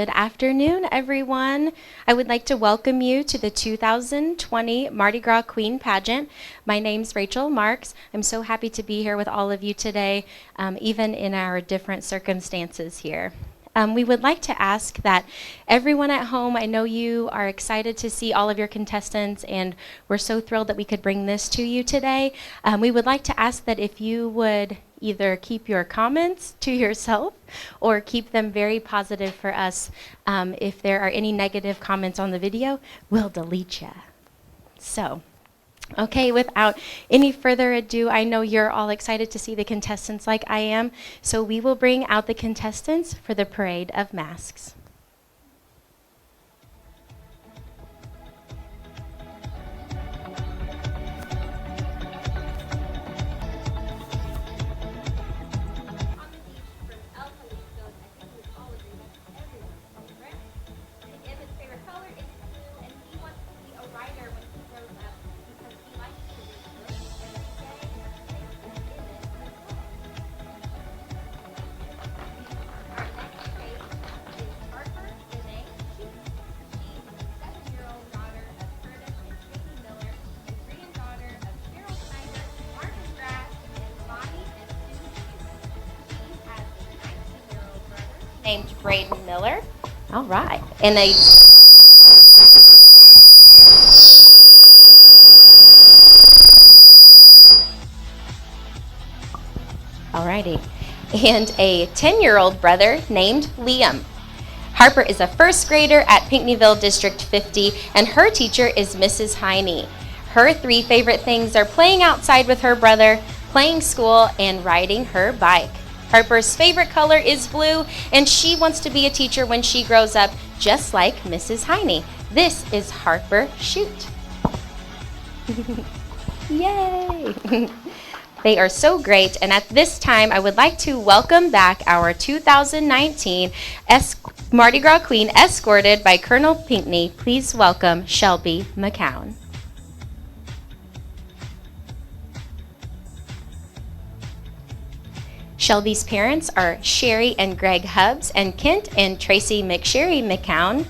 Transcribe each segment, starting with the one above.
Good afternoon, everyone. I would like to welcome you to the 2020 Mardi Gras Queen Pageant. My name's Rachel Marks. I'm so happy to be here with all of you today, even in our different circumstances here. We would like to ask that everyone at home, I know you are excited to see all of your contestants, and we're so thrilled that we could bring this to you today. We would like to ask that if you would either keep your comments to yourself or keep them very positive for us. If there are any negative comments on the video, we'll delete you. So, okay, without any further ado, I know you're all excited to see the contestants like I am, so we will bring out the contestants for the Parade of Masks. Named Braden Miller. All right. And a Alrighty. And a 10-year-old brother named Liam. Harper is a first grader at Pinckneyville District 50, and her teacher is Mrs. Heine. Her three favorite things are playing outside with her brother, playing school, and riding her bike. Harper's favorite color is blue, and she wants to be a teacher when she grows up, just like Mrs. Heine. This is Harper Shoot. Yay! They are so great, and at this time, I would like to welcome back our 2019 Mardi Gras Queen, escorted by Colonel Pinckney. Please welcome Shelby McCown. Shelby's parents are Sherry and Greg Hubbs and Kent and Tracy McSherry McCown.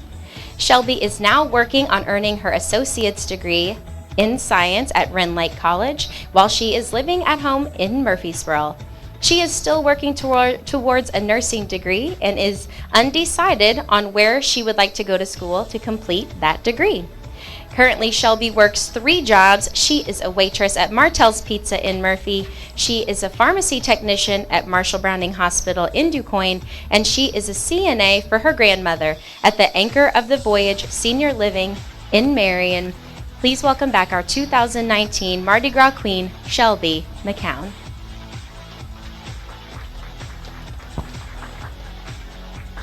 Shelby is now working on earning her associate's degree in science at Wren Lake College while she is living at home in Murfreesboro. She is still working towards a nursing degree and is undecided on where she would like to go to school to complete that degree. Currently, Shelby works 3 jobs. She is a waitress at Martell's Pizza in Murphy. She is a pharmacy technician at Marshall Browning Hospital in DuQuoin, and she is a CNA for her grandmother at the Anchor of the Voyage Senior Living in Marion. Please welcome back our 2019 Mardi Gras Queen, Shelby McCown.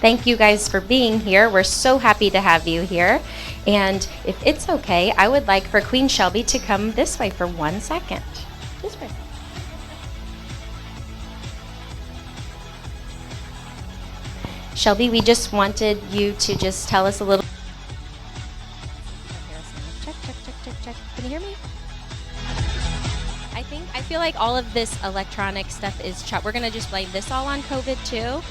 Thank you guys for being here. We're so happy to have you here. And if it's okay, I would like for Queen Shelby to come this way for 1 second. This way. Shelby, we just wanted you to just tell us a little. Check. Can you hear me? I feel like all of this electronic stuff is we're going to just blame this all on COVID too.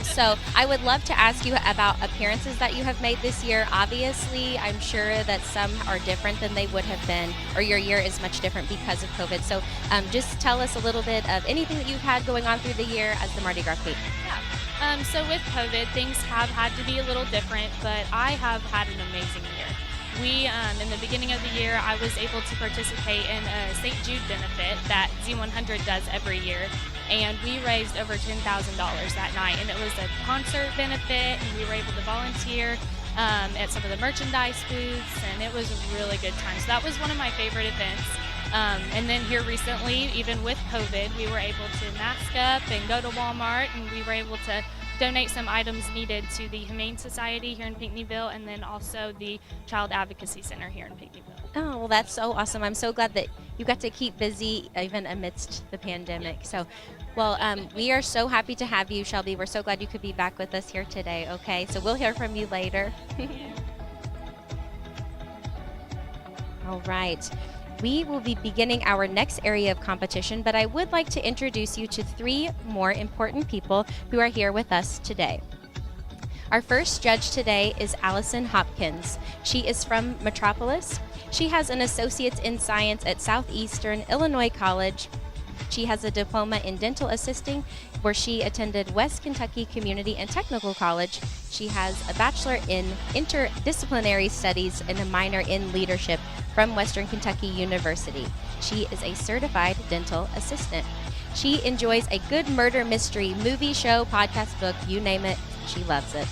So I would love to ask you about appearances that you have made this year. Obviously, I'm sure that some are different than they would have been, or your year is much different because of COVID. So just tell us a little bit of anything that you've had going on through the year as the Mardi Gras Queen. Yeah. So with COVID, things have had to be a little different, but I have had an amazing year. In the beginning of the year, I was able to participate in a St. Jude benefit that Z100 does every year, and we raised over $10,000 that night, and it was a concert benefit, and we were able to volunteer at some of the merchandise booths, and it was a really good time. So that was one of my favorite events. And then here recently, even with COVID, we were able to mask up and go to Walmart, and we were able to donate some items needed to the Humane Society here in Pinckneyville, and then also the Child Advocacy Center here in Pinckneyville. Oh, well, that's so awesome. I'm so glad that you got to keep busy even amidst the pandemic. So, well, we are so happy to have you, Shelby. We're so glad you could be back with us here today, okay? So we'll hear from you later. All right. We will be beginning our next area of competition, but I would like to introduce you to 3 more important people who are here with us today. Our first judge today is Allison Hopkins. She is from Metropolis. She has an associate's in science at Southeastern Illinois College. She has a diploma in dental assisting, where she attended West Kentucky Community and Technical College. She has a bachelor in interdisciplinary studies and a minor in leadership from Western Kentucky University. She is a certified dental assistant. She enjoys a good murder mystery, movie, show, podcast, book, you name it, she loves it.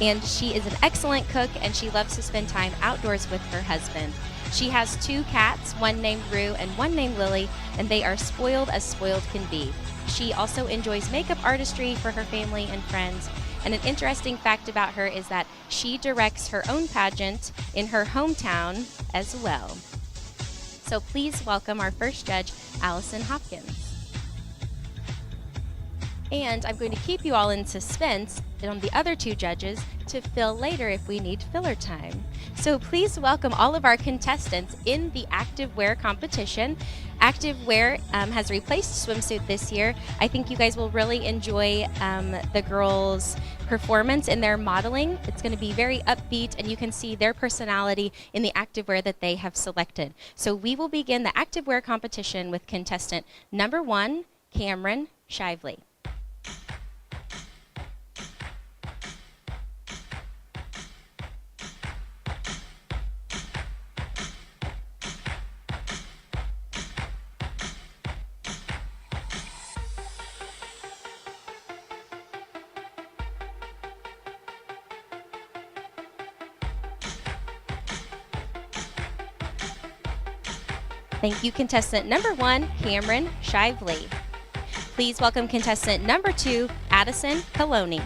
And she is an excellent cook, and she loves to spend time outdoors with her husband. She has 2 cats, one named Rue and one named Lily, and they are spoiled as spoiled can be. She also enjoys makeup artistry for her family and friends. And an interesting fact about her is that she directs her own pageant in her hometown as well. So please welcome our first judge, Allison Hopkins. And I'm going to keep you all in suspense on the other 2 judges to fill later if we need filler time. So please welcome all of our contestants in the active wear competition. Active wear has replaced swimsuit this year. I think you guys will really enjoy the girls' performance in their modeling. It's going to be very upbeat, and you can see their personality in the active wear that they have selected. So we will begin the active wear competition with contestant number 1, Cameron Shively. Thank you, contestant number 1, Cameron Shively. Please welcome contestant number 2, Addison Coloni.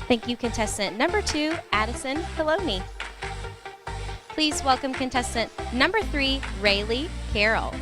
Thank you, contestant number 2, Addison Coloni. Please welcome contestant number 3, Rayleigh Carroll.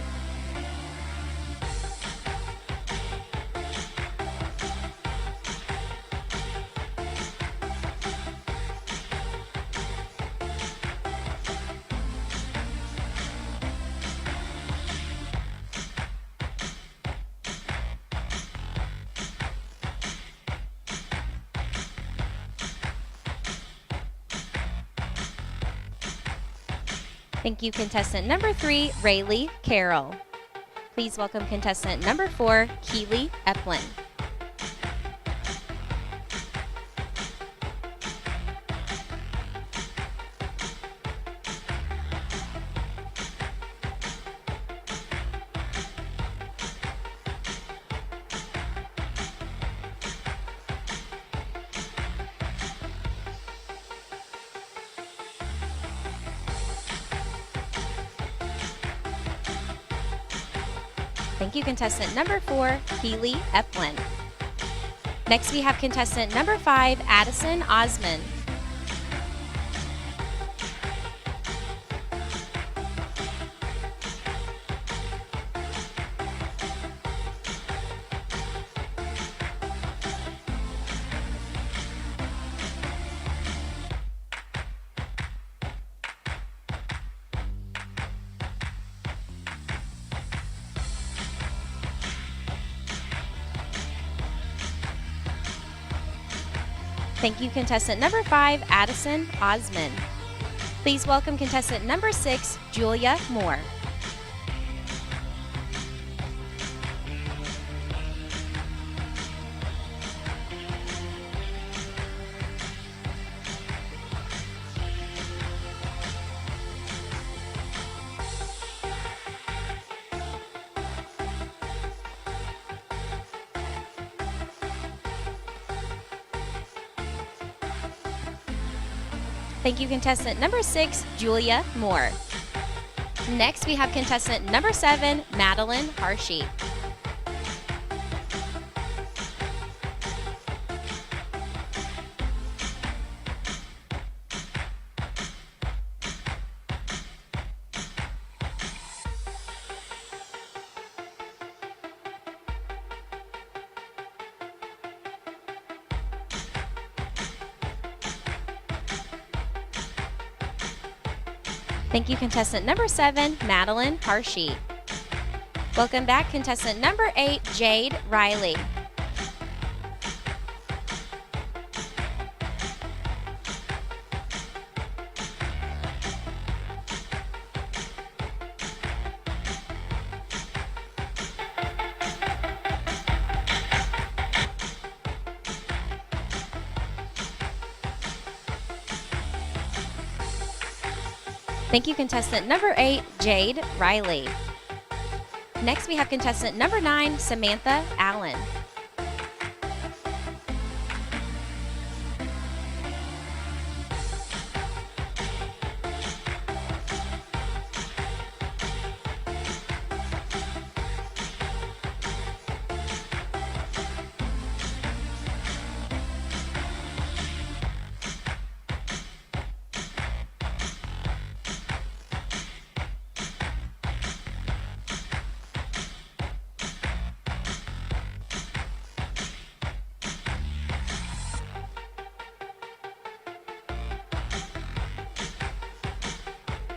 Thank you, contestant number 3, Rayleigh Carroll. Please welcome contestant number 4, Keely Eplin. Thank you, contestant number 4, Keely Eplin. Next, we have contestant number 5, Addison Osman. Thank you, contestant number 5, Addison Osman. Please welcome contestant number 6, Julia Moore. Thank you, contestant number 6, Julia Moore. Next, we have contestant number 7, Madeline Harshey. Thank you, contestant number 7, Madeline Harshy. Welcome back, contestant number 8, Jade Riley. Thank you, contestant number 8, Jade Riley. Next, we have contestant number 9, Samantha Allen.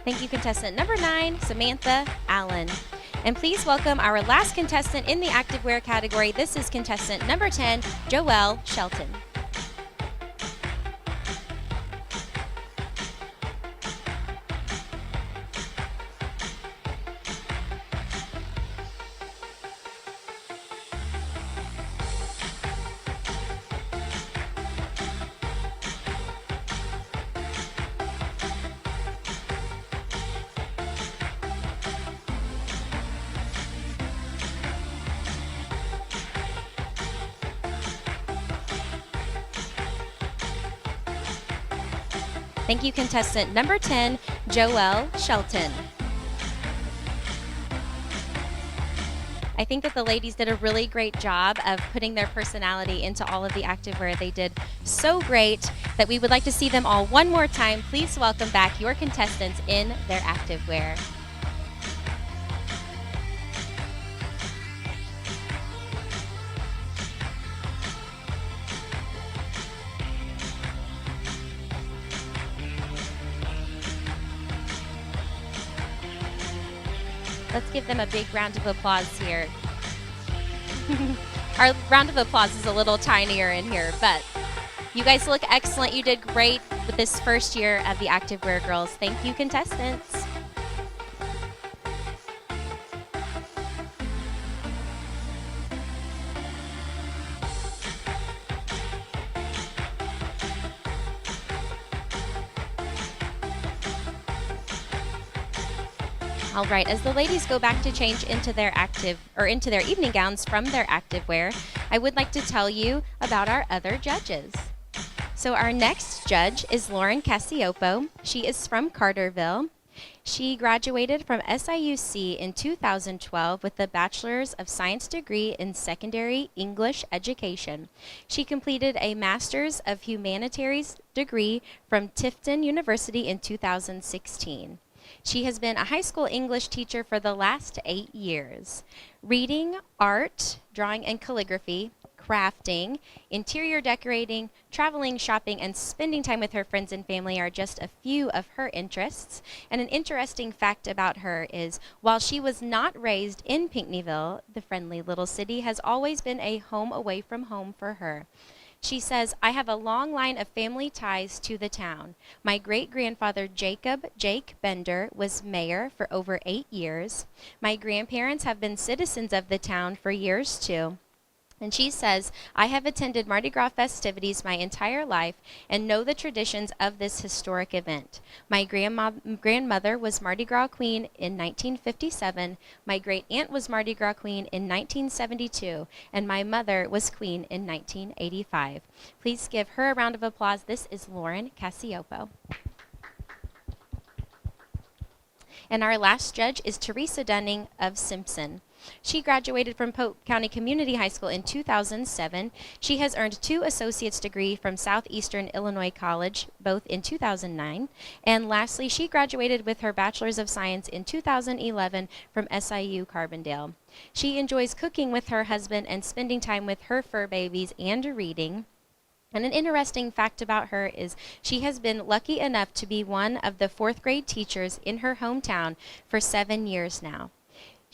Thank you, contestant number 9, Samantha Allen. And please welcome our last contestant in the activewear category. This is contestant number 10, Joelle Shelton. Thank you, contestant number 10, Joelle Shelton. I think that the ladies did a really great job of putting their personality into all of the activewear. They did so great that we would like to see them all one more time. Please welcome back your contestants in their activewear. Let's give them a big round of applause here. Our round of applause is a little tinier in here, but you guys look excellent. You did great with this first year of the Activewear Girls. Thank you, contestants. All right, as the ladies go back to change into their evening gowns from their activewear, I would like to tell you about our other judges. So our next judge is Lauren Cassiopo. She is from Carterville. She graduated from SIUC in 2012 with a Bachelor's of Science degree in Secondary English Education. She completed a Master's of Humanities degree from Tifton University in 2016. She has been a high school English teacher for the last 8 years. Reading, art, drawing and calligraphy, crafting, interior decorating, traveling, shopping, and spending time with her friends and family are just a few of her interests. And an interesting fact about her is, while she was not raised in Pinckneyville, the friendly little city has always been a home away from home for her. She says, I have a long line of family ties to the town. My great-grandfather Jacob Jake Bender was mayor for over 8 years. My grandparents have been citizens of the town for years too. And she says, I have attended Mardi Gras festivities my entire life and know the traditions of this historic event. My grandmother was Mardi Gras queen in 1957, my great-aunt was Mardi Gras queen in 1972, and my mother was queen in 1985. Please give her a round of applause. This is Lauren Cassiopo. And our last judge is Teresa Dunning of Simpson. She graduated from Polk County Community High School in 2007. She has earned 2 associate's degrees from Southeastern Illinois College, both in 2009. And lastly, she graduated with her Bachelor's of Science in 2011 from SIU Carbondale. She enjoys cooking with her husband and spending time with her fur babies and reading. And an interesting fact about her is she has been lucky enough to be one of the fourth grade teachers in her hometown for 7 years now.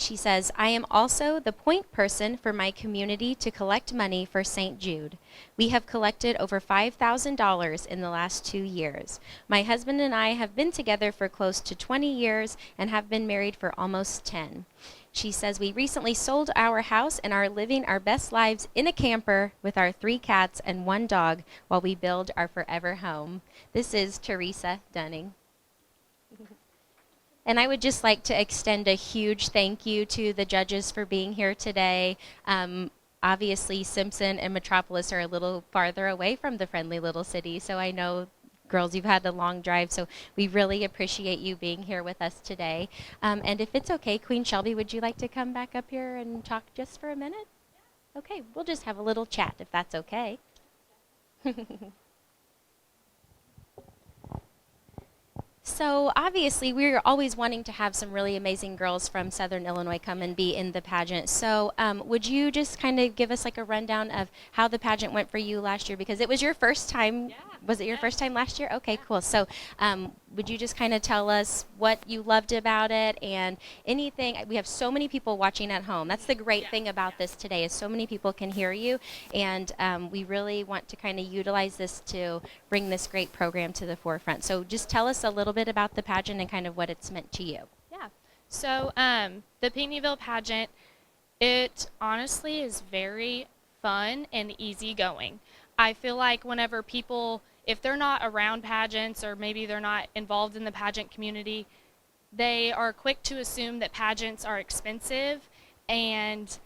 She says, I am also the point person for my community to collect money for St. Jude. We have collected over $5,000 in the last 2 years. My husband and I have been together for close to 20 years and have been married for almost 10. She says, we recently sold our house and are living our best lives in a camper with our 3 cats and 1 dog while we build our forever home. This is Teresa Dunning. And I would just like to extend a huge thank you to the judges for being here today. Obviously, Simpson and Metropolis are a little farther away from the friendly little city, so I know, girls, you've had a long drive, so we really appreciate you being here with us today. And if it's okay, Queen Shelby, would you like to come back up here and talk just for a minute? Okay, we'll just have a little chat if that's okay. So obviously, we're always wanting to have some really amazing girls from Southern Illinois come and be in the pageant. So would you just kind of give us like a rundown of how the pageant went for you last year? Because it was your first time. Yeah. Was it your first time last year? Okay, cool. So would you just kind of tell us what you loved about it and anything? We have so many people watching at home. That's the great thing about this today is so many people can hear you. And we really want to kind of utilize this to bring this great program to the forefront. So just tell us a little bit about the pageant and kind of what it's meant to you. Yeah. So the Pinckneyville pageant, it honestly is very fun and easygoing. I feel like whenever people, if they're not around pageants or maybe they're not involved in the pageant community, they are quick to assume that pageants are expensive, and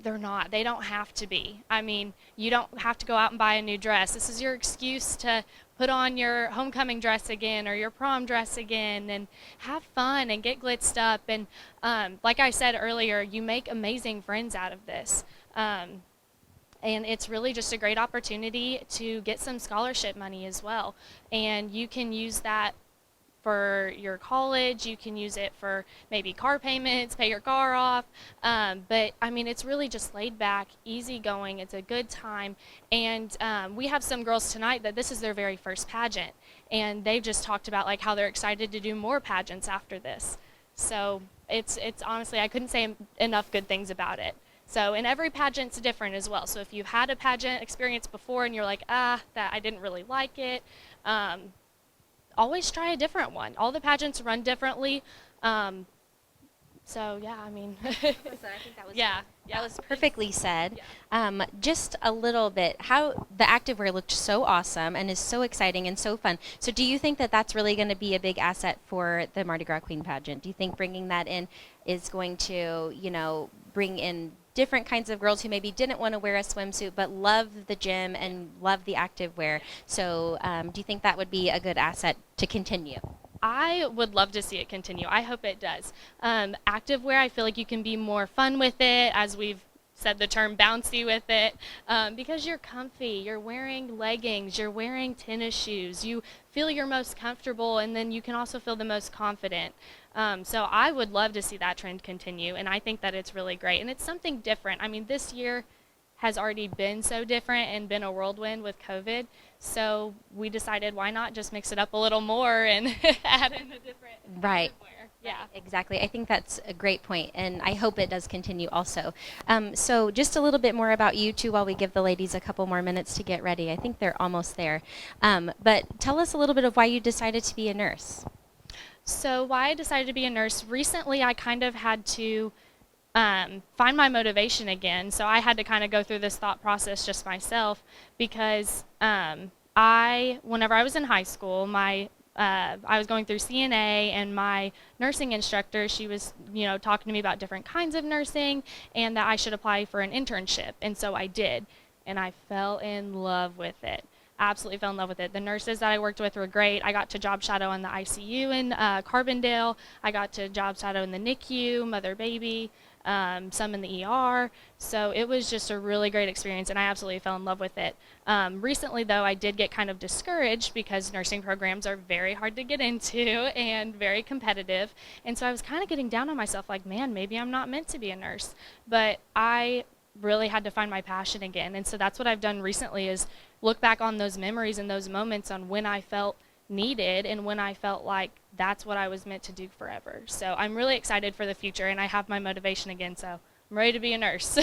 they're not. They don't have to be. I mean, you don't have to go out and buy a new dress. This is your excuse to put on your homecoming dress again or your prom dress again and have fun and get glitzed up. And like I said earlier, you make amazing friends out of this. And it's really just a great opportunity to get some scholarship money as well. And you can use that for your college, you can use it for maybe car payments, pay your car off. But I mean, it's really just laid back, easy going, it's a good time. And we have some girls tonight that this is their very first pageant. And they've just talked about like how they're excited to do more pageants after this. So it's honestly, I couldn't say enough good things about it. So, and every pageant's different as well. So if you've had a pageant experience before and you're like, that I didn't really like it, always try a different one. All the pageants run differently. So yeah, I mean. So I think that was that was perfectly said. Yeah. Just a little bit, how the activewear looked so awesome and is so exciting and so fun. So do you think that that's really going to be a big asset for the Mardi Gras Queen pageant? Do you think bringing that in is going to, bring in different kinds of girls who maybe didn't want to wear a swimsuit but love the gym and love the activewear? So do you think that would be a good asset to continue? I would love to see it continue. I hope it does. Activewear, I feel like you can be more fun with it, as we've said the term bouncy with it, because you're comfy. You're wearing leggings, you're wearing tennis shoes, you feel your most comfortable, and then you can also feel the most confident. So I would love to see that trend continue, and I think that it's really great. And it's something different. I mean, this year has already been so different and been a whirlwind with COVID. So we decided, why not just mix it up a little more and add in a different right. Activewear. Yeah, exactly. I think that's a great point, and I hope it does continue also. So just a little bit more about you two while we give the ladies a couple more minutes to get ready. I think they're almost there. But tell us a little bit of why you decided to be a nurse. So why I decided to be a nurse, recently I kind of had to find my motivation again. So I had to kind of go through this thought process just myself, because whenever I was in high school, I was going through CNA, and my nursing instructor, she was, talking to me about different kinds of nursing and that I should apply for an internship. And so I did, and I fell in love with it. Absolutely fell in love with it. The nurses that I worked with were great. I got to job shadow in the ICU in Carbondale. I got to job shadow in the NICU, mother baby, some in the ER. So it was just a really great experience, and I absolutely fell in love with it. Recently, though, I did get kind of discouraged because nursing programs are very hard to get into and very competitive. And so I was kind of getting down on myself, like, man, maybe I'm not meant to be a nurse. But I really had to find my passion again. And so that's what I've done recently, is look back on those memories and those moments on when I felt needed and when I felt like that's what I was meant to do forever. So I'm really excited for the future, and I have my motivation again, so I'm ready to be a nurse.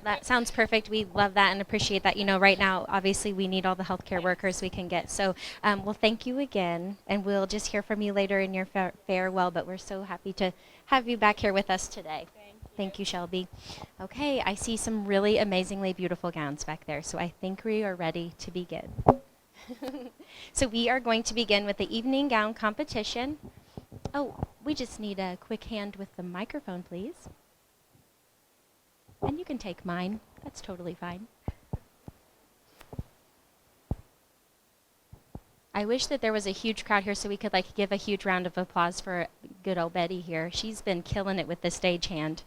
That sounds perfect. We love that and appreciate that. You know, right now, obviously, we need all the healthcare workers we can get. So, well, thank you again, and we'll just hear from you later in your farewell, but we're so happy to have you back here with us today. Thank you, Shelby. Okay, I see some really amazingly beautiful gowns back there, so I think we are ready to begin. So we are going to begin with the evening gown competition. Oh, we just need a quick hand with the microphone, please. And you can take mine. That's totally fine. I wish that there was a huge crowd here so we could give a huge round of applause for good old Betty here. She's been killing it with the stage hand.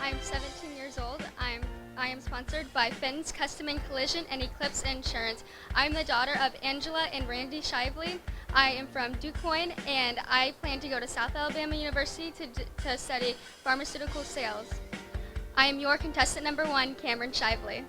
I'm 17 years old. I am sponsored by Finn's Custom and Collision and Eclipse Insurance. I'm the daughter of Angela and Randy Shively. I am from DuQuoin, and I plan to go to South Alabama University to study pharmaceutical sales. I am your contestant number 1, Cameron Shively.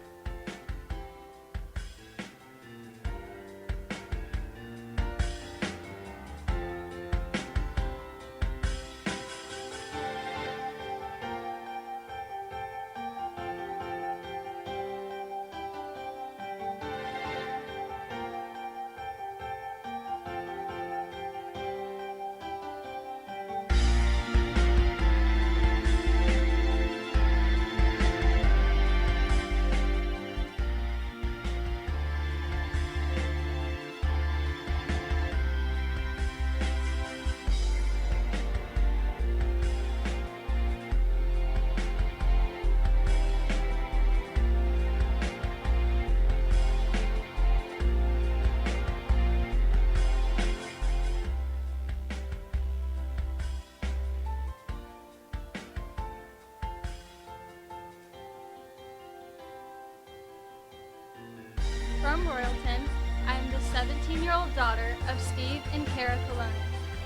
From Royalton, I am the 17-year-old daughter of Steve and Kara Coloni.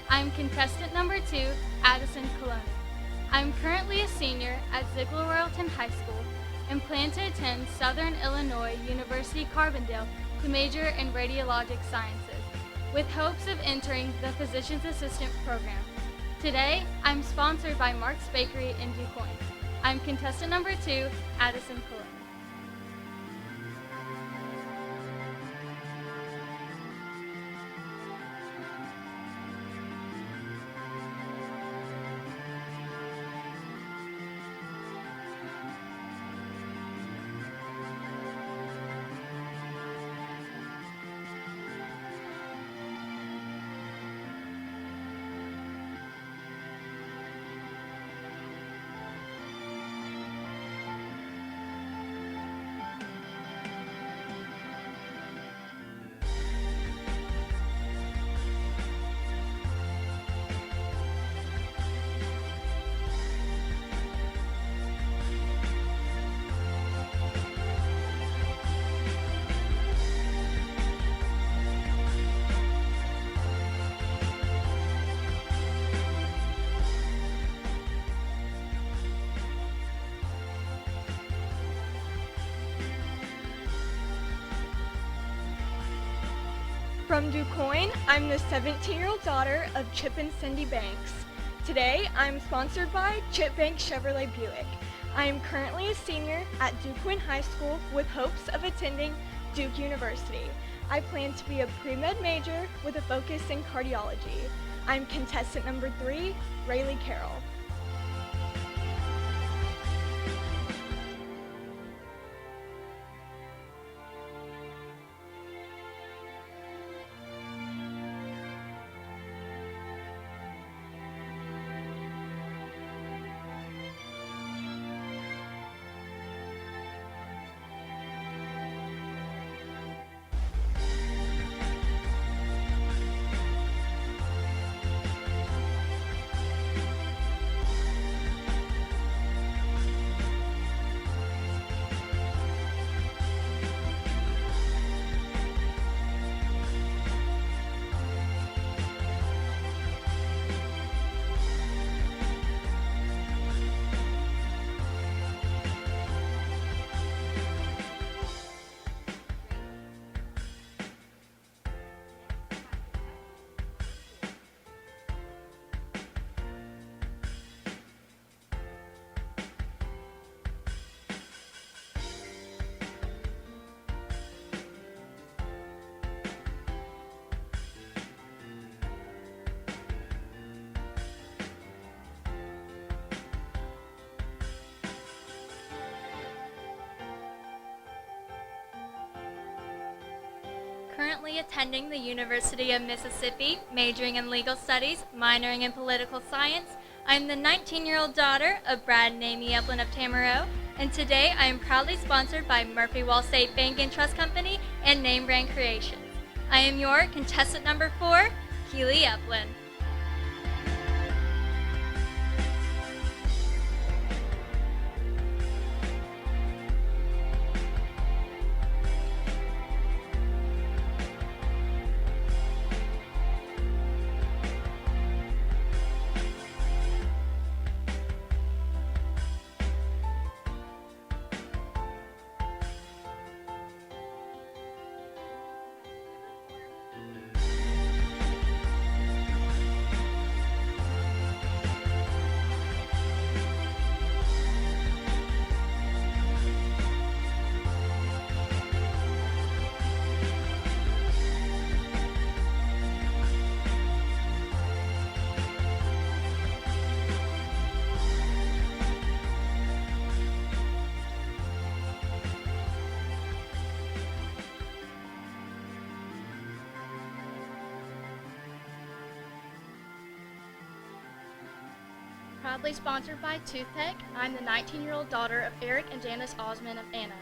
I am contestant number 2, Addison Coloni. I am currently a senior at Ziegler Royalton High School and plan to attend Southern Illinois University Carbondale to major in radiologic sciences, with hopes of entering the physician's assistant program. Today, I'm sponsored by Mark's Bakery in DuQuoin. I'm contestant number 2, Addison Coloni. From DuQuoin, I'm the 17-year-old daughter of Chip and Cindy Banks. Today, I'm sponsored by Chip Bank Chevrolet Buick. I am currently a senior at Duke High School with hopes of attending Duke University. I plan to be a pre-med major with a focus in cardiology. I'm contestant number 3, Rayleigh Carroll. Currently attending the University of Mississippi, majoring in legal studies, minoring in political science. I'm the 19-year-old daughter of Brad and Amy Eplin of Tamaroa, and today I am proudly sponsored by Murphy Wall State Bank and Trust Company and Name Brand Creations. I am your contestant number 4, Keely Eplin. Proudly sponsored by Toothpick, I'm the 19-year-old daughter of Eric and Janice Osmond of Anna.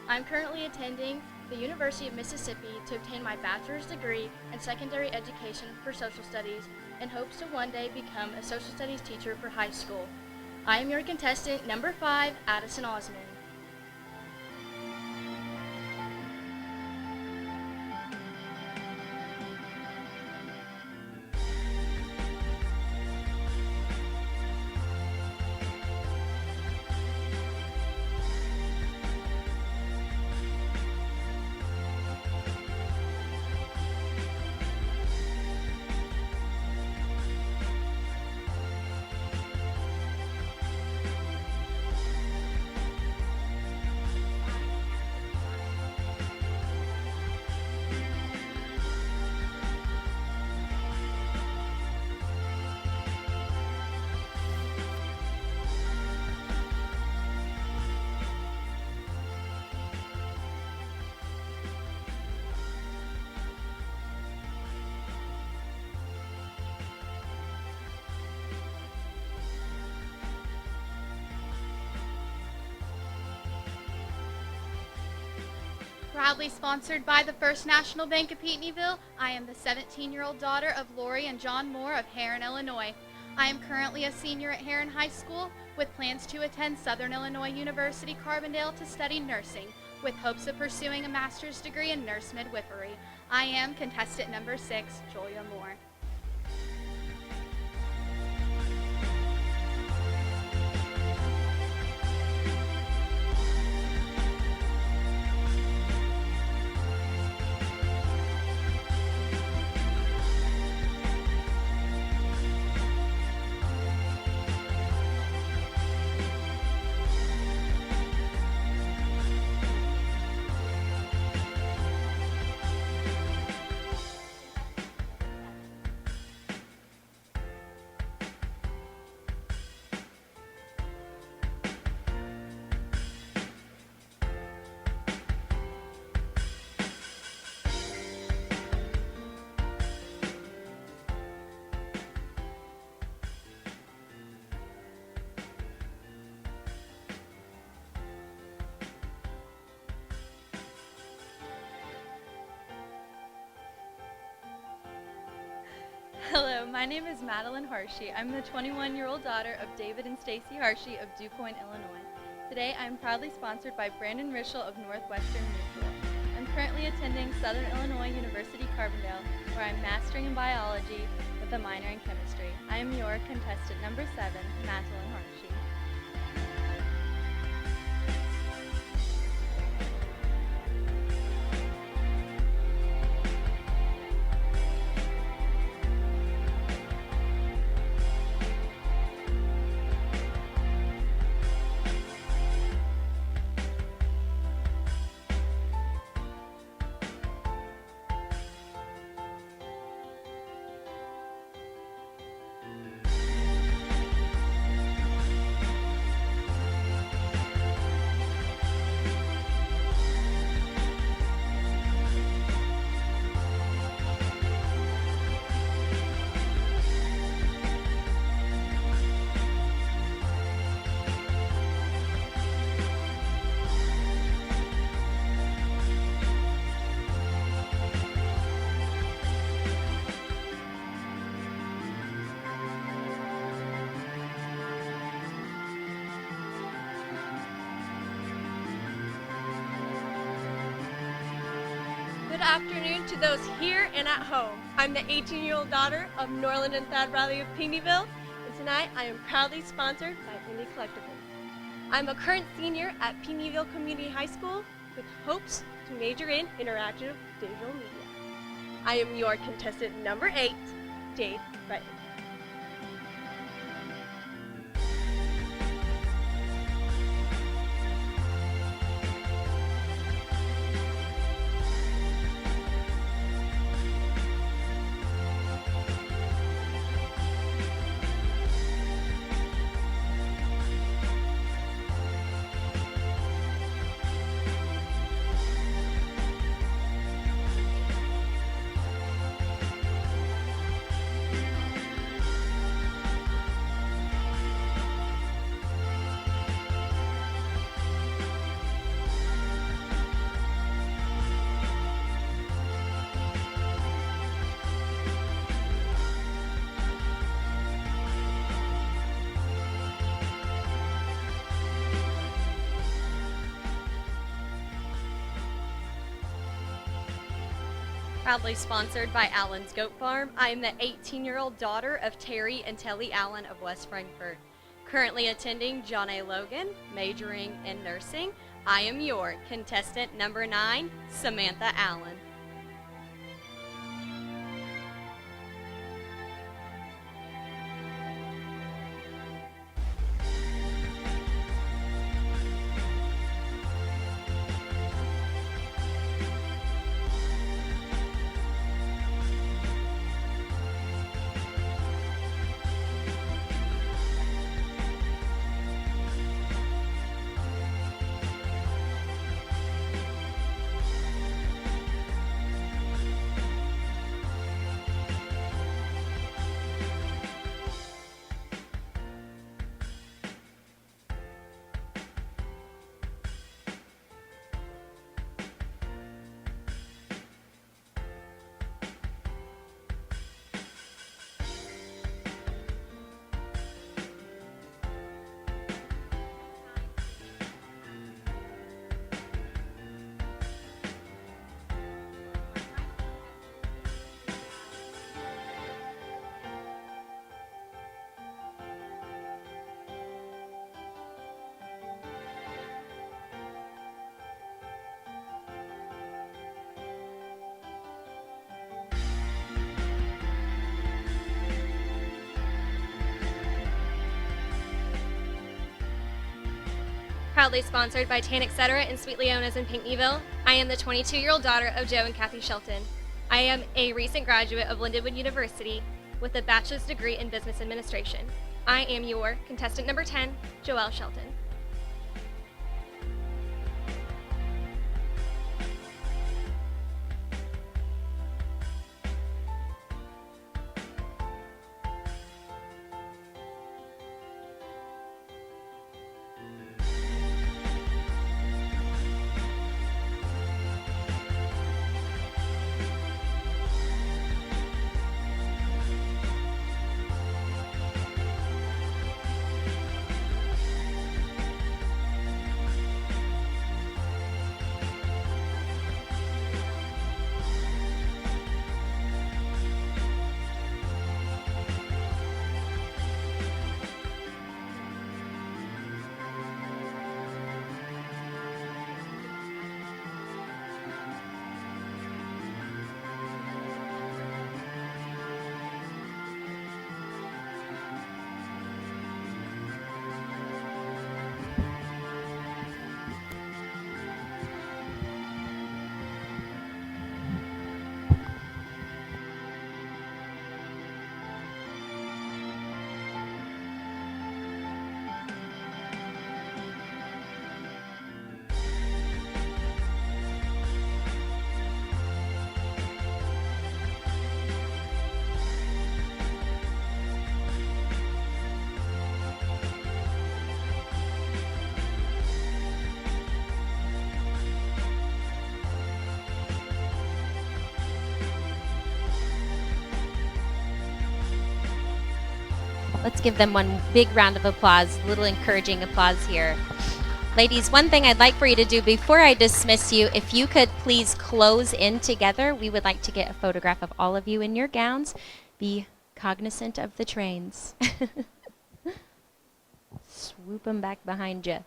I'm currently attending the University of Mississippi to obtain my bachelor's degree in secondary education for social studies in hopes to one day become a social studies teacher for high school. I am your contestant number 5, Addison Osmond. Proudly sponsored by the First National Bank of Pinckneyville, I am the 17-year-old daughter of Lori and John Moore of Heron, Illinois. I am currently a senior at Heron High School with plans to attend Southern Illinois University Carbondale to study nursing, with hopes of pursuing a master's degree in nurse midwifery. I am contestant number 6, Julia Moore. My name is Madeline Harshey. I'm the 21-year-old daughter of David and Stacy Harshey of DuPointe, Illinois. Today, I'm proudly sponsored by Brandon Rischel of Northwestern Mutual. I'm currently attending Southern Illinois University Carbondale, where I'm mastering in biology with a minor in chemistry. I am your contestant number 7, Madeline Harshey. Good afternoon to those here and at home. I'm the 18-year-old daughter of Norland and Thad Bradley of Pinckneyville, and tonight I am proudly sponsored by Indie Collectibles. I'm a current senior at Pinckneyville Community High School with hopes to major in interactive digital media. I am your contestant number 8, Jade Wright. Proudly sponsored by Allen's Goat Farm, I am the 18-year-old daughter of Terry and Telly Allen of West Frankfort. Currently attending John A. Logan, majoring in nursing, I am your contestant number 9, Samantha Allen. Proudly sponsored by Tan Etc. and Sweet Leona's in Pinckneyville, I am the 22-year-old daughter of Joe and Kathy Shelton. I am a recent graduate of Lindenwood University with a bachelor's degree in business administration. I am your contestant number 10, Joelle Shelton. Let's give them one big round of applause, a little encouraging applause here. Ladies, one thing I'd like for you to do before I dismiss you, if you could please close in together. We would like to get a photograph of all of you in your gowns. Be cognizant of the trains. Swoop them back behind you.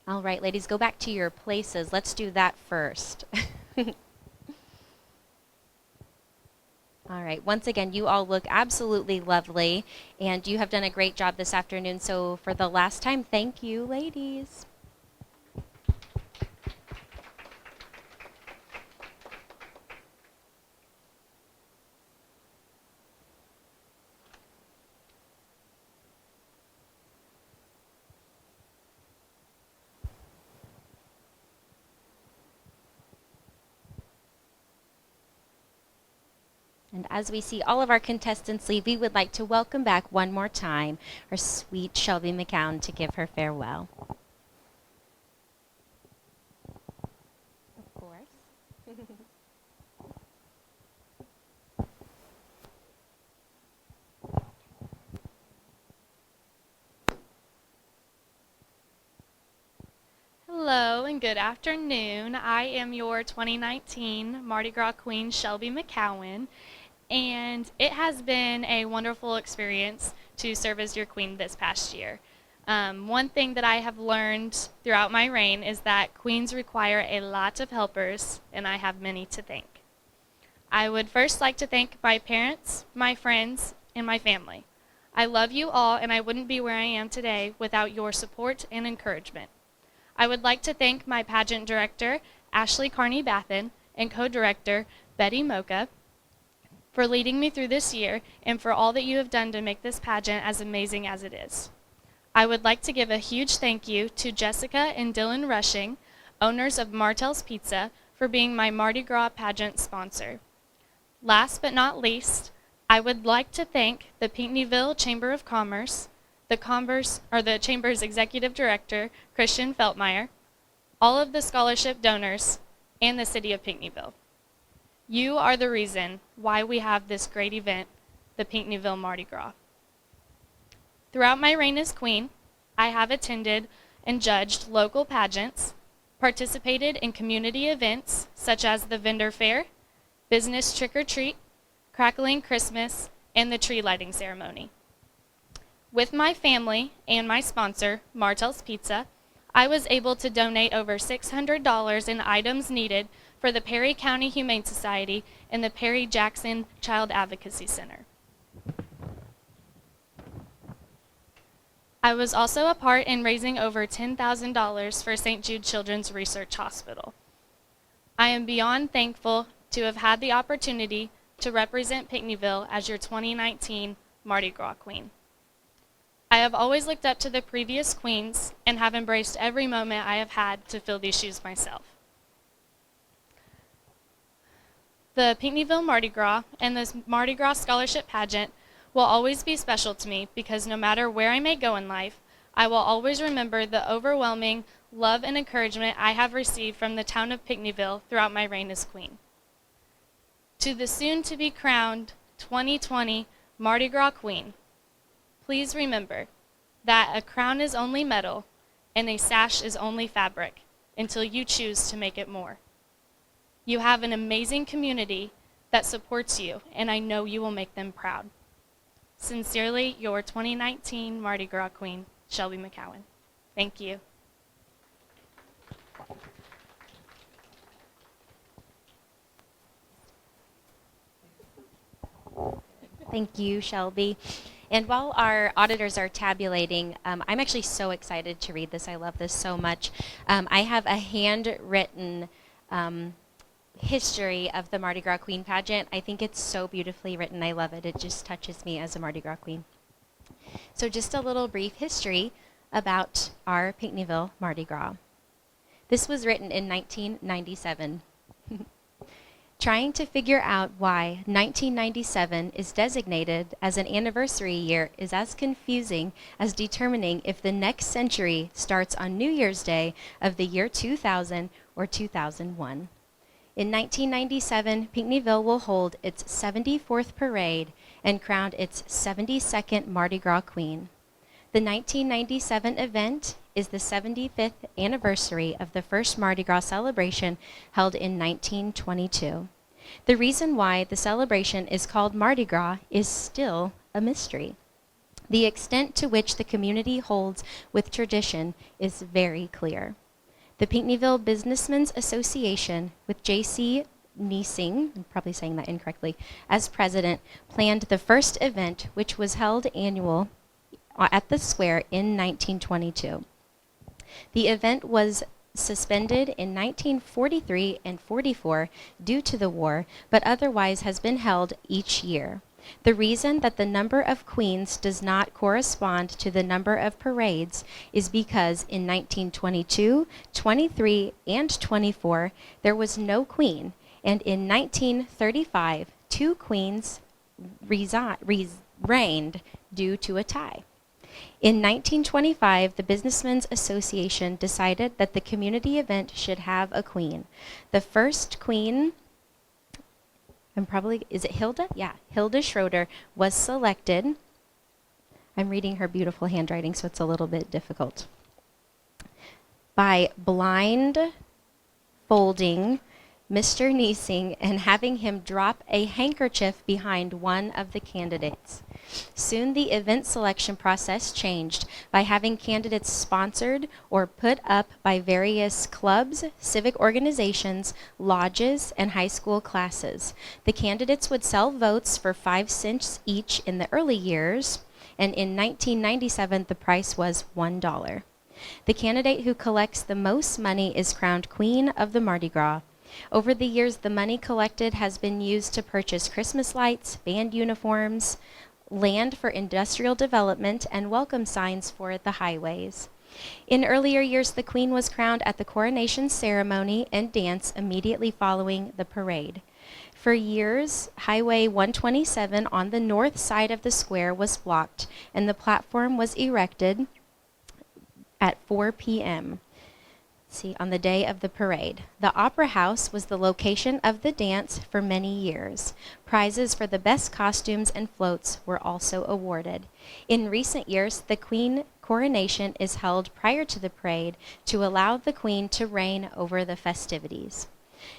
All right, ladies, go back to your places. Let's do that first. All right, once again, you all look absolutely lovely, and you have done a great job this afternoon. So for the last time, thank you, ladies. And as we see all of our contestants leave, we would like to welcome back one more time our sweet Shelby McCown to give her farewell. Of course. Hello and good afternoon. I am your 2019 Mardi Gras Queen, Shelby McCowan, and it has been a wonderful experience to serve as your queen this past year. One thing that I have learned throughout my reign is that queens require a lot of helpers, and I have many to thank. I would first like to thank my parents, my friends, and my family. I love you all, and I wouldn't be where I am today without your support and encouragement. I would like to thank my pageant director, Ashley Carney-Bathen, and co-director, Betty Mocha, for leading me through this year and for all that you have done to make this pageant as amazing as it is. I would like to give a huge thank you to Jessica and Dylan Rushing, owners of Martel's Pizza, for being my Mardi Gras pageant sponsor. Last but not least, I would like to thank the Pinckneyville Chamber of Commerce, the Chamber's Executive Director, Christian Feltmeyer, all of the scholarship donors, and the City of Pinckneyville. You are the reason why we have this great event, the Pinckneyville Mardi Gras. Throughout my reign as queen, I have attended and judged local pageants, participated in community events such as the vendor fair, business trick-or-treat, crackling Christmas, and the tree lighting ceremony. With my family and my sponsor, Martel's Pizza, I was able to donate over $600 in items needed for the Perry County Humane Society and the Perry Jackson Child Advocacy Center. I was also a part in raising over $10,000 for St. Jude Children's Research Hospital. I am beyond thankful to have had the opportunity to represent Pinckneyville as your 2019 Mardi Gras Queen. I have always looked up to the previous queens and have embraced every moment I have had to fill these shoes myself. The Pinckneyville Mardi Gras and this Mardi Gras Scholarship Pageant will always be special to me because no matter where I may go in life, I will always remember the overwhelming love and encouragement I have received from the town of Pinckneyville throughout my reign as queen. To the soon-to-be crowned 2020 Mardi Gras Queen, please remember that a crown is only metal and a sash is only fabric until you choose to make it more. You have an amazing community that supports you, and I know you will make them proud. Sincerely, your 2019 Mardi Gras Queen, Shelby McCowan. Thank you. Thank you, Shelby. And while our auditors are tabulating, I'm actually so excited to read this. I love this so much. I have a handwritten history of the Mardi Gras Queen pageant. I think it's so beautifully written. I love it. It just touches me as a Mardi Gras Queen. So just a little brief history about our Pinckneyville Mardi Gras. This was written in 1997. Trying to figure out why 1997 is designated as an anniversary year is as confusing as determining if the next century starts on New Year's Day of the year 2000 or 2001. In 1997, Pinckneyville will hold its 74th parade and crown its 72nd Mardi Gras Queen. The 1997 event is the 75th anniversary of the first Mardi Gras celebration held in 1922. The reason why the celebration is called Mardi Gras is still a mystery. The extent to which the community holds with tradition is very clear. The Pinckneyville Businessmen's Association, with J.C. Niesing, I'm probably saying that incorrectly, as president, planned the first event, which was held annual at the square in 1922. The event was suspended in 1943 and 44 due to the war, but otherwise has been held each year. The reason that the number of queens does not correspond to the number of parades is because in 1922, 23, and 24, there was no queen, and in 1935, 2 queens reigned due to a tie. In 1925, the Businessmen's Association decided that the community event should have a queen. The first queen, is it Hilda? Yeah, Hilda Schroeder was selected. I'm reading her beautiful handwriting, so it's a little bit difficult. By blind folding Mr. Niesing and having him drop a handkerchief behind one of the candidates. Soon the event selection process changed by having candidates sponsored or put up by various clubs, civic organizations, lodges, and high school classes. The candidates would sell votes for 5 cents each in the early years, and in 1997 the price was $1. The candidate who collects the most money is crowned Queen of the Mardi Gras. Over the years, the money collected has been used to purchase Christmas lights, band uniforms, land for industrial development, and welcome signs for the highways. In earlier years, the Queen was crowned at the coronation ceremony and dance immediately following the parade. For years, Highway 127 on the north side of the square was blocked, and the platform was erected at 4 p.m. On the day of the parade. The Opera House was the location of the dance for many years. Prizes for the best costumes and floats were also awarded. In recent years, the Queen coronation is held prior to the parade to allow the Queen to reign over the festivities.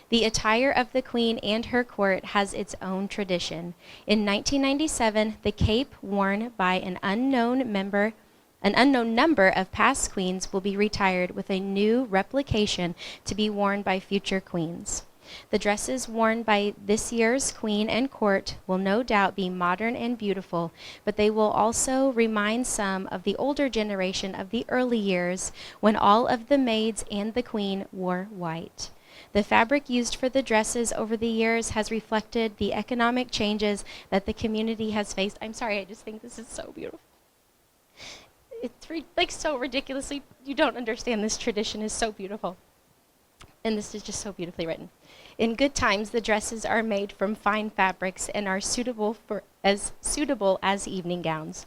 The attire of the Queen and her court has its own tradition. In 1997, the cape worn by an unknown number of past queens will be retired with a new replication to be worn by future queens. The dresses worn by this year's queen and court will no doubt be modern and beautiful, but they will also remind some of the older generation of the early years when all of the maids and the queen wore white. The fabric used for the dresses over the years has reflected the economic changes that the community has faced. I'm sorry, I just think this is so beautiful. It's so ridiculously, you don't understand, this tradition is so beautiful. And this is just so beautifully written. In good times, the dresses are made from fine fabrics and are suitable as evening gowns.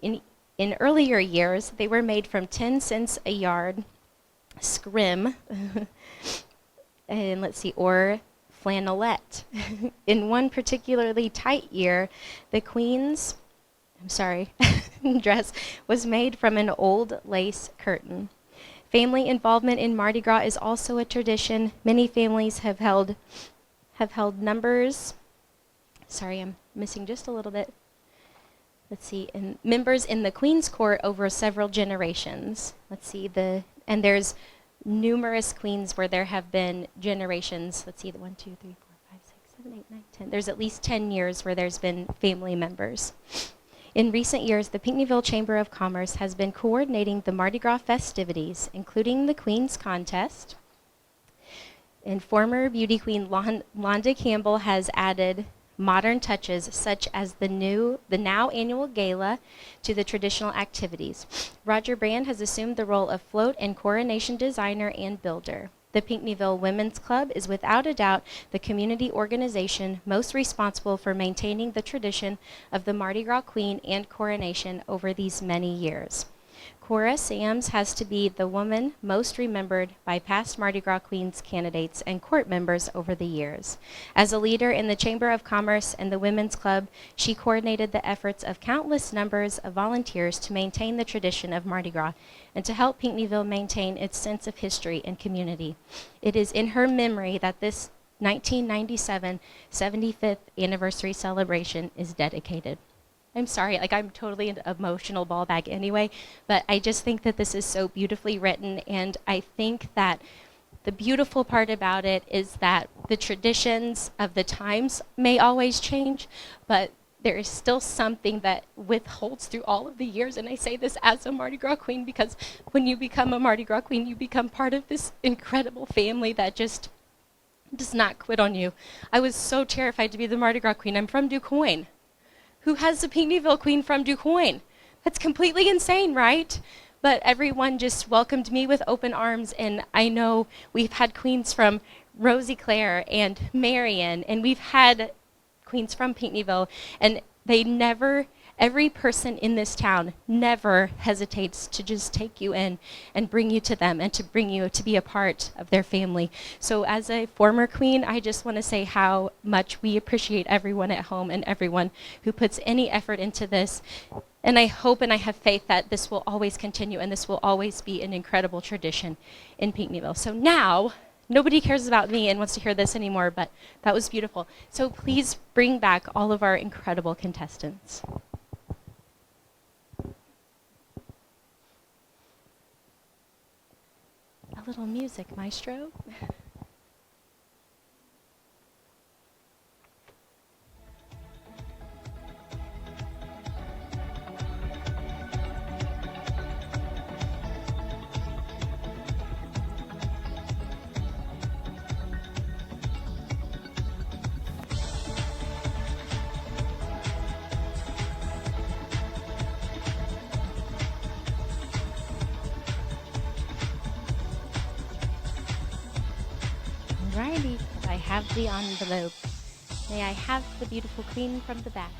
In earlier years, they were made from 10 cents a yard scrim, or flannelette. In one particularly tight year, the Queen's dress was made from an old lace curtain. Family involvement in Mardi Gras is also a tradition. Many families have held numbers. Sorry, I'm missing just a little bit. Members in the Queen's Court over several generations. And there's numerous queens where there have been generations. 1, 2, 3, 4, 5, 6, 7, 8, 9, 10. There's at least 10 years where there's been family members. In recent years, the Pinckneyville Chamber of Commerce has been coordinating the Mardi Gras festivities, including the Queen's Contest. And former beauty queen Londa Campbell has added modern touches such as the now annual gala to the traditional activities. Roger Brand has assumed the role of float and coronation designer and builder. The Pinckneyville Women's Club is without a doubt the community organization most responsible for maintaining the tradition of the Mardi Gras Queen and coronation over these many years. Cora Sams has to be the woman most remembered by past Mardi Gras Queens candidates and court members over the years. As a leader in the Chamber of Commerce and the Women's Club, she coordinated the efforts of countless numbers of volunteers to maintain the tradition of Mardi Gras and to help Pinckneyville maintain its sense of history and community. It is in her memory that this 1997 75th anniversary celebration is dedicated. I'm sorry, like I'm totally an emotional ball bag anyway, but I just think that this is so beautifully written, and I think that the beautiful part about it is that the traditions of the times may always change, but there is still something that withholds through all of the years, and I say this as a Mardi Gras queen because when you become a Mardi Gras queen, you become part of this incredible family that just does not quit on you. I was so terrified to be the Mardi Gras queen. I'm from DuQuoin. Who has a Pinckneyville queen from DuQuoin? That's completely insane, right? But everyone just welcomed me with open arms, and I know we've had queens from Rosie Claire and Marion, and we've had queens from Pinckneyville, and they never, every person in this town never hesitates to just take you in and bring you to them and to bring you to be a part of their family. So as a former queen, I just want to say how much we appreciate everyone at home and everyone who puts any effort into this. And I hope and I have faith that this will always continue and this will always be an incredible tradition in Pinckneyville. So now, nobody cares about me and wants to hear this anymore, but that was beautiful. So please bring back all of our incredible contestants. A little music, maestro. Alrighty, I have the envelope. May I have the beautiful queen from the back?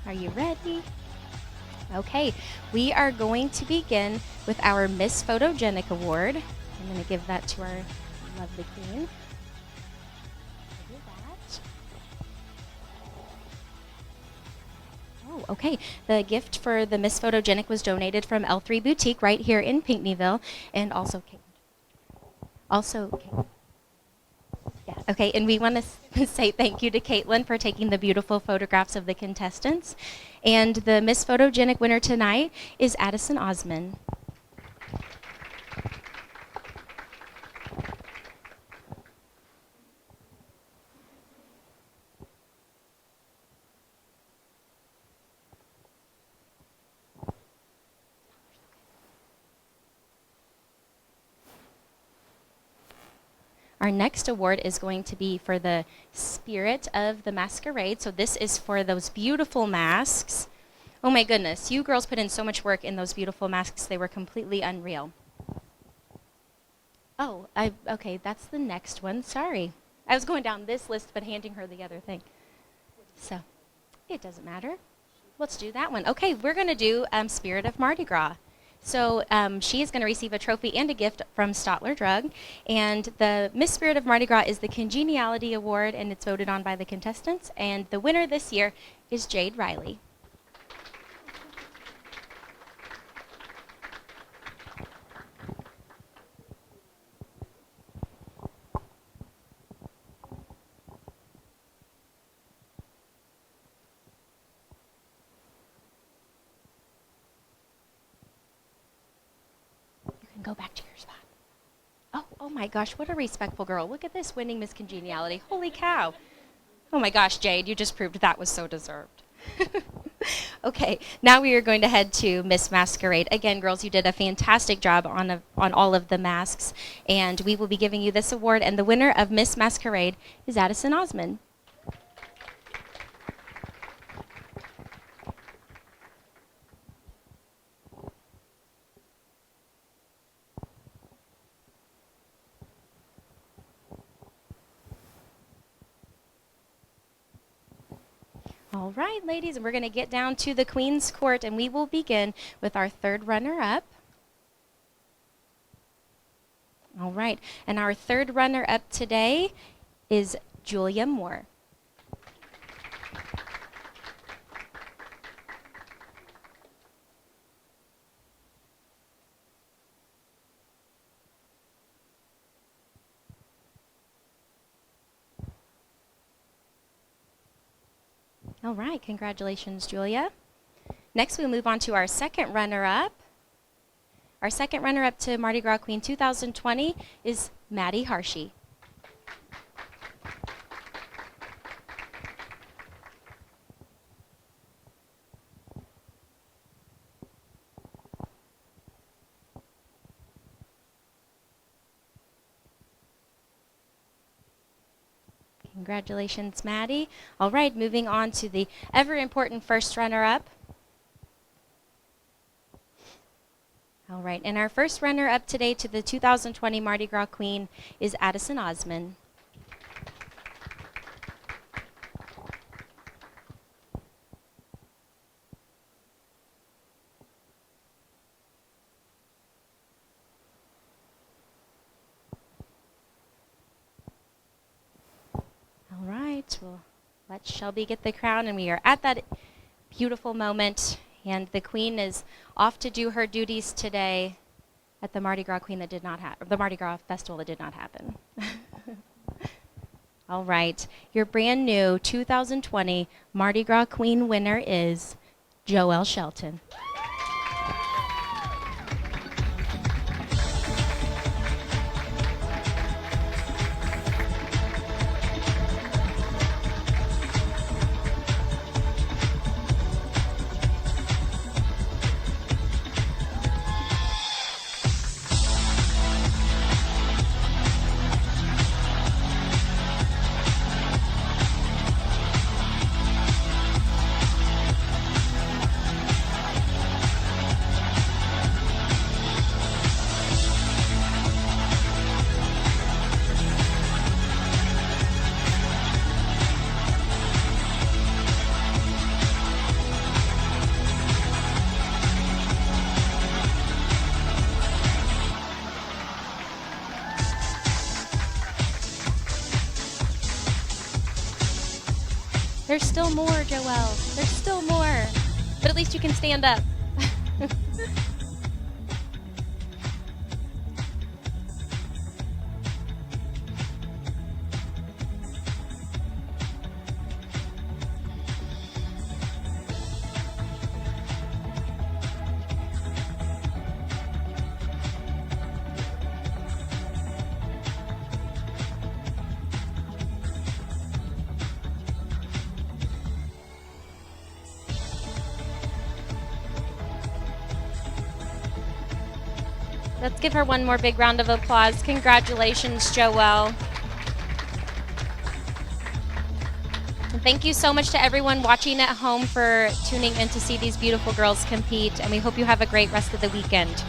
Are you ready? Okay, we are going to begin with our Miss Photogenic Award. I'm going to give that to our lovely queen. Okay, the gift for the Miss Photogenic was donated from L3 Boutique right here in Pinckneyville, and also yeah, okay, and we want to say thank you to Caitlin for taking the beautiful photographs of the contestants. And the Miss Photogenic winner tonight is Addison Osman. Our next award is going to be for the Spirit of the Masquerade. So this is for those beautiful masks. Oh my goodness, you girls put in so much work in those beautiful masks. They were completely unreal. Oh, okay, that's the next one. Sorry. I was going down this list but handing her the other thing. So it doesn't matter. Let's do that one. Okay, we're going to do Spirit of Mardi Gras. So she is going to receive a trophy and a gift from Stotler Drug. And the Miss Spirit of Mardi Gras is the Congeniality Award, and it's voted on by the contestants. And the winner this year is Jade Riley. Go back to your spot. Oh my gosh, what a respectful girl. Look at this, winning Miss Congeniality. Holy cow. Oh my gosh, Jade, you just proved that was so deserved. Okay, now we are going to head to Miss Masquerade. Again, girls, you did a fantastic job on all of the masks, and we will be giving you this award, and the winner of Miss Masquerade is Addison Osman. All right, ladies, and we're going to get down to the Queen's Court, and we will begin with our third runner-up. All right, and our third runner-up today is Julia Moore. All right, congratulations, Julia. Next, we'll move on to our second runner-up. Our second runner-up to Mardi Gras Queen 2020 is Maddie Harshey. Congratulations, Maddie. All right, moving on to the ever-important first runner-up. All right, and our first runner-up today to the 2020 Mardi Gras Queen is Addison Osman. All right, well, let Shelby get the crown, and we are at that beautiful moment, and the Queen is off to do her duties today at the Mardi Gras Queen that did not happen, the Mardi Gras Festival that did not happen. All right, your brand new 2020 Mardi Gras Queen winner is Joelle Shelton. There's still more, Joelle. There's still more. But at least you can stand up. Let's give her one more big round of applause. Congratulations, Joelle. And thank you so much to everyone watching at home for tuning in to see these beautiful girls compete, and we hope you have a great rest of the weekend.